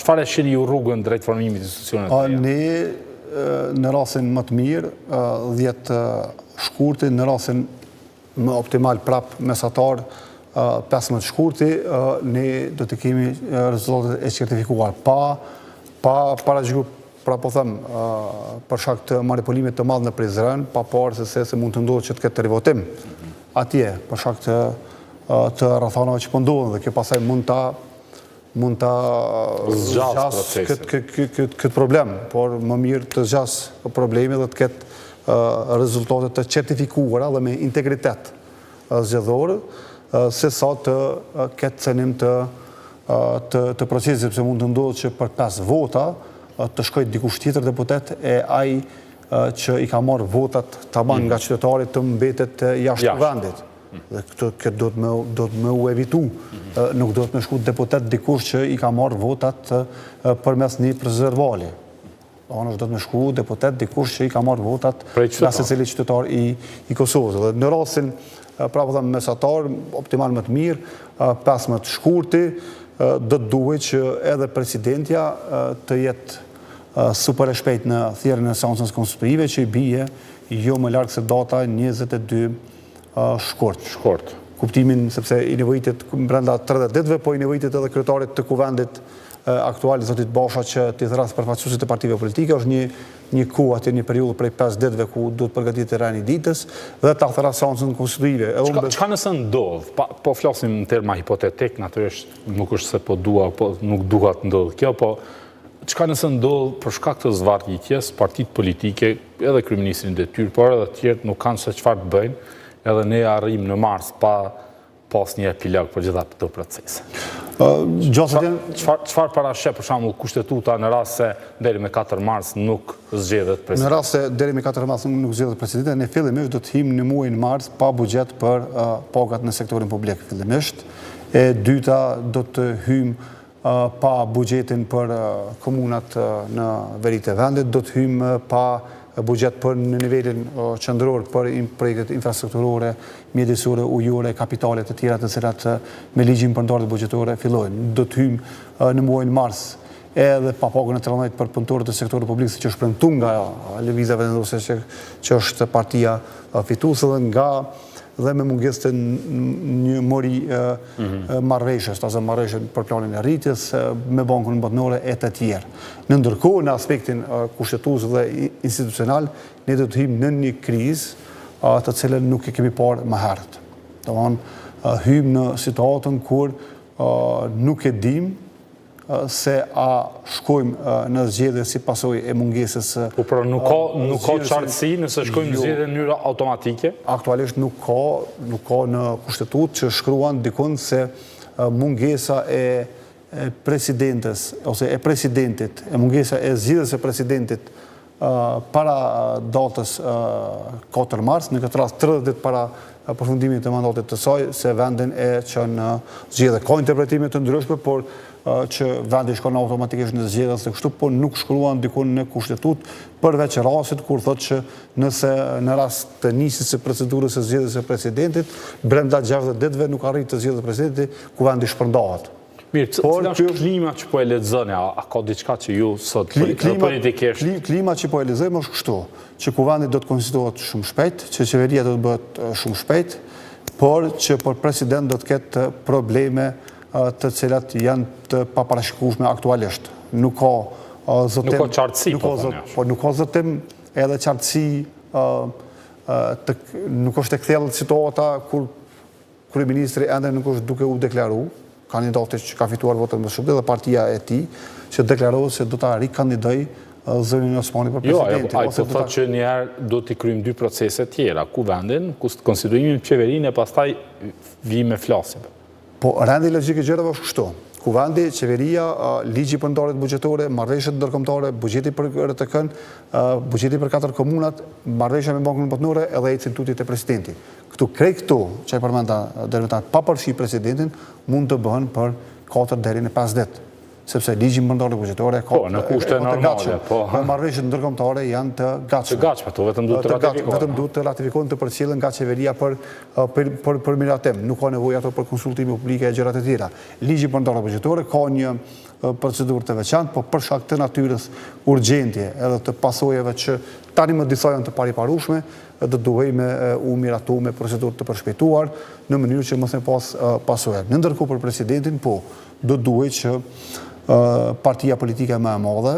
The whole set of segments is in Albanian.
Çfarë shihni ju rrugën drejt formimit të institucioneve të reja? Ne në rastin më të mirë 10 shkurti, në rastin më optimal prap mesatar 15 shkurti, ne do të kemi rezultatet e certifikuar pa paraqysh, pra po them, për shkak të manipulimit të madh në Prizren, pa parë se mund të ndodhë që të ketë rivotim atje, për shkak të rrethanave që po ndodhen, dhe kjo pastaj mund ta zgjas këtë problem, por më mirë të zgjas problemi dhe të ketë rezultate të certifikuara dhe me integritet zgjedhor, se sa të ketë cenim të procesit, sepse mund të ndodhë që për 5 vota të shkojë dikush tjetër deputet e ai që i ka marrë votat taban nga qytetarit të mbetet jashtë vendit. Dhe këtë do të me u evitu. Nuk do të me shku deputet dikush që i ka marrë votat përmes një prezervali. Është do të me shku deputet dikush që i ka marrë votat nga secili qytetar i Kosovës. Dhe në rastin, pra po them mesatar, optimal më të mirë, 15 shkurti, do të duhet që edhe presidentja të jetë super e shpejt në thjerrjen e seancës konstitutive, që i bie jo më larg se data 22 shkurt. Kuptimin sepse i nevojitet brenda 30 ditëve, po i nevojitet edhe kryetarit të kuvendit aktual, zotit Basha, që të thras përfaqësuesit të partive politike, është një kohë atë, një periudhë prej 5 ditëve ku duhet përgatitet rani ditës dhe ta thras seancën konstitutive. Çka nëse ndodh? Po flasim në terma hipotetik, natyrisht nuk është se po dua, po nuk duhet ndodh kjo, po çka nëse ndodh për shkak të zvarritjes, partitë politike, edhe kryeministrin detyrë, por edhe të tjerë nuk kanë se çfarë të bëjnë, edhe ne arrim në mars pa pas një epilog për gjitha këto procese. Çfarë parasheh për shembull kushtetuta në rast se deri me 4 mars nuk zgjedhet presidenti? Në rast se deri me 4 mars nuk zgjedhet presidenti, ne fillimisht do të him në muajin mars pa buxhet për pagat në sektorin publik fillimisht. E dyta do të hym pa buxhetin për komunat në veri të vendit, do të hym pa buxhet për në nivelin qendror për projektet infrastrukturore, mjedisore, ujore, kapitale të tjera të cilat me ligjin për ndarjet buxhetore fillojnë. Do të hym në muajin mars edhe pa pagën e 13 për punëtorët e sektorit publik, siç është premtuar nga Lëvizja Vendosur që është partia fituese dhe me mungesë të një mori marrëveshjes, ose marrëveshje për planin e rritjes me Bankun Botëror e të tjerë. Në ndërkohë, në aspektin kushtetues dhe institucional, ne do të hym në një krizë të cilën nuk e kemi parë më herët. Domthonë, hym në situatën kur nuk e dim se a shkojmë në zgjedhje si pasojë e mungesës. Po pra nuk ka qartësi nëse shkojmë në zgjedhje në mënyrë automatike? Aktualisht nuk ka në kushtetutë që shkruan dikun se mungesa e presidentes ose e presidentit, mungesa e zgjedhjes së presidentit para datës 4 mars, në këtë rast 30 ditë para përfundimit të mandatit të saj, se vendin e çon në zgjedhje. Ka interpretime të ndryshme, por që vendi shkon automatikisht në zgjedhje se kështu, po nuk shkruan dikun në kushtetutë, përveç rastit kur thotë që nëse në rast të nisjes së procedurës së zgjedhjes së presidentit, brenda 60 ditëve nuk arrit të zgjedhjet presidenti, ku vendi shpërndahet. Mirë, cila është klima që po e lexoni? A ka diçka që ju sot politikisht? Klima që po e lexojmë është kështu, që kuvendi do të konstituohet shumë shpejt, që qeveria do të bëhet shumë shpejt, por që për president do të ketë probleme të cilat janë të paparashikueshme aktualisht. Nuk ka zotim. Nuk ka qartësi, po nuk ka zotim edhe qartësi, nuk është e kthjellët situata kur kryeministri ende nuk është duke u deklaruar, kandidati që ka fituar votën më shumë dhe partia e tij që deklarohet se do ta rikandidojë zërin Osmani për presidentin. Jo, ai po thotë që një herë do t'i kryejmë 2 procese tjera, kuvendin, konstituimin e qeverinë e pastaj vi me flasim. Po rendi logjik i gjërave është kështu. Kuvendi, qeveria, ligji për ndarjet buxhetore, marrëveshjet ndërkombëtare, buxheti për RTK-n, buxheti për 4 komunat, marrëveshja me Bankun Botëror edhe institutit e presidentit. Këto që e përmenda deri më tani, pa përfshi presidentin, mund të bëhen për 4 deri në 5 ditë. Sepse ligji për ndarjet buxhetore ka në kushte normale, po marrëveshjet ndërkombëtare janë të gatshme. Të gatshme, to vetëm duhet të ratifikohen. Vetëm duhet të ratifikohen, të përcjellen nga qeveria për miratim. Nuk ka nevojë ato për konsultime publike e gjërat e tjera. Ligji për ndarjet buxhetore ka një procedurë të veçantë, po për shkak të natyrës urgjentje edhe të pasojave që tani më disa janë të pariparueshme, do duhej me u miratu me procedurë të përshpejtuar në mënyrë që mos e pas pasoja. Në ndërkohë për presidentin, po, do duhej që partia politike më e madhe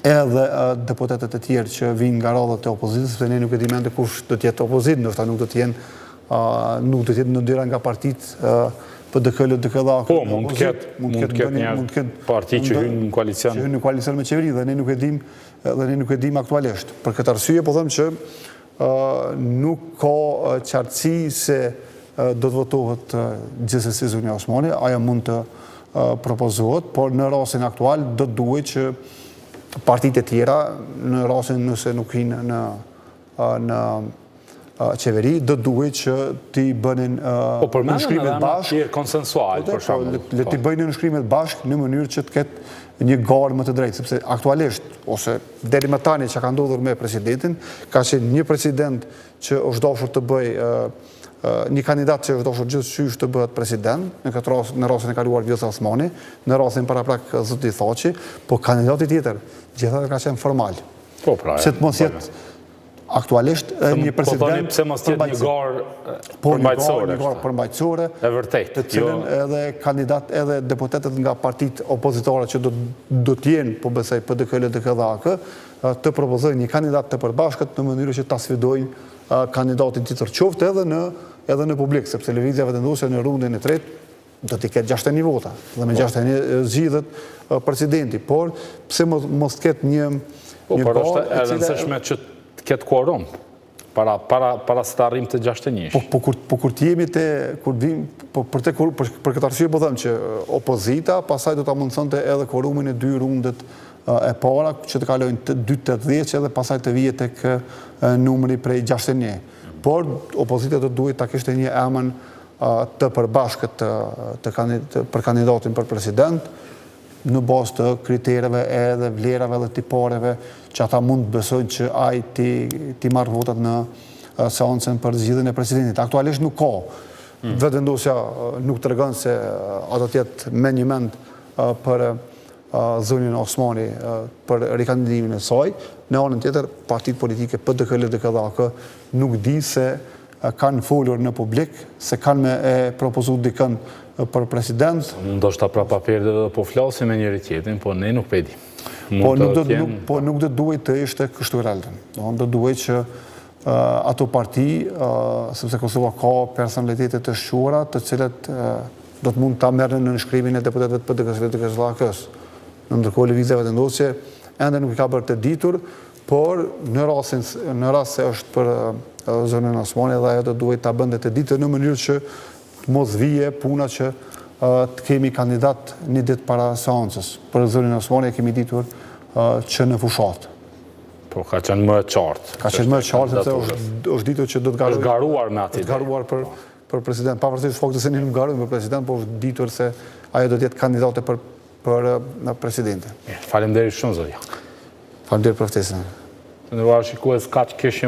edhe deputetët e tjerë që vinë nga radhët e opozitës, sepse ne nuk e dimë ende kush do të jetë opozitë, ndoshta nuk do të jetë në dyra nga partitë PDK, LDK-a. Po, mund të ketë një parti që hyn në koalicion. Që hyn në koalicion me qeveri dhe ne nuk e dim aktualisht. Për këtë arsye po them që nuk ka qartësi se do të votohet gjithsesi Zonia Osmani, ajo mund të propozohet, por në rastin aktual do të duhet që partitë e tjera, në rastin nëse nuk hinë në qeveri, do duhet që ti bënin nënshkrimet bashkë, konsensual, për shembull. Le ti bëjnë nënshkrimet bashkë në mënyrë që të ketë një garë më të drejtë, sepse aktualisht, ose deri më tani që ka ndodhur me presidentin, ka qenë një president që është dashur të bëj një kandidat që është dashur gjithçysh të bëhet president, në rastin e kaluar Vjosa Osmani, në rastin paraprak zoti Thaçi, po kandidati tjetër gjithatë ka qenë formal. Po pra. Se të mos jetë aktualisht një president pse mos jetë një garë përmbajtësore. Një garë përmbajtësore. E vërtet. Të cilën edhe kandidat edhe deputetet nga partitë opozitare që do t'jenë, po besoj PDK, LDK dhe AK, të propozojnë një kandidat të përbashkët në mënyrë që ta sfidojnë kandidatin tjetër qoftë edhe në publik, sepse lëvizja vendosur në rundën e tretë do t'i ketë 61 vota dhe me 61 zgjidhet presidenti, por pse mos ketë një por është e rëndësishme që këtë quorum, para se të arrim të 61. Po kur t'jemi për këtë arsye po them që opozita pasaj do t'a mundësonte edhe quorumin e 2 rundet e para, që të kalojnë të 2-8 edhe pasaj të vijet tek numri prej 61. Por opozita do duhet ta kishte një emën të përbashkët për kandidatin për president, në bazë të kritereve edhe vlerave dhe tipareve që ata mund të besojnë që ai ti marrë votat në seancën për zgjedhjen e presidentit. Aktualisht nuk ka. Vetëvendosja nuk tregon se ato të jetë me një mend për Zonin Osmani për rikandidimin e saj. Në anën tjetër, partitë politike PDK, LDK dhe AK nuk di se kanë folur në publik, se kanë me e propozuar dikën për president. Ndoshta pra papirë dhe po flasim me njëri tjetrin, po ne nuk pedi. Po nuk do duhet të ishte kështu realitën. Do duhet që ato parti, sepse Kosova ka personalitetet të shquara, të cilet do të mund ta merren në nënshkrimin e deputetëve të PDK-s, LDK-s dhe AK-s. Në ndërkohë lëvizjeve vendosje ende nuk i ka bërë të ditur, por në rast se është për Zonin Osmani dhe ajo do duhet ta bënte të ditur në mënyrë që mos vije puna që të kemi kandidat një ditë para seancës. Për Zonin Osmani e kemi ditur që në fushat. Po ka qenë më e qartë. Ka qenë më e qartë, sepse është ditur që do të garojë. Është garuar me atë. Është garuar për president. Pavarësisht faktit se ne nuk garojmë për president, po është ditur se ajo do të jetë kandidate për presidente. Faleminderit shumë, zotja. Faleminderit për ftesën. Të nderuar shikues, kaq kishim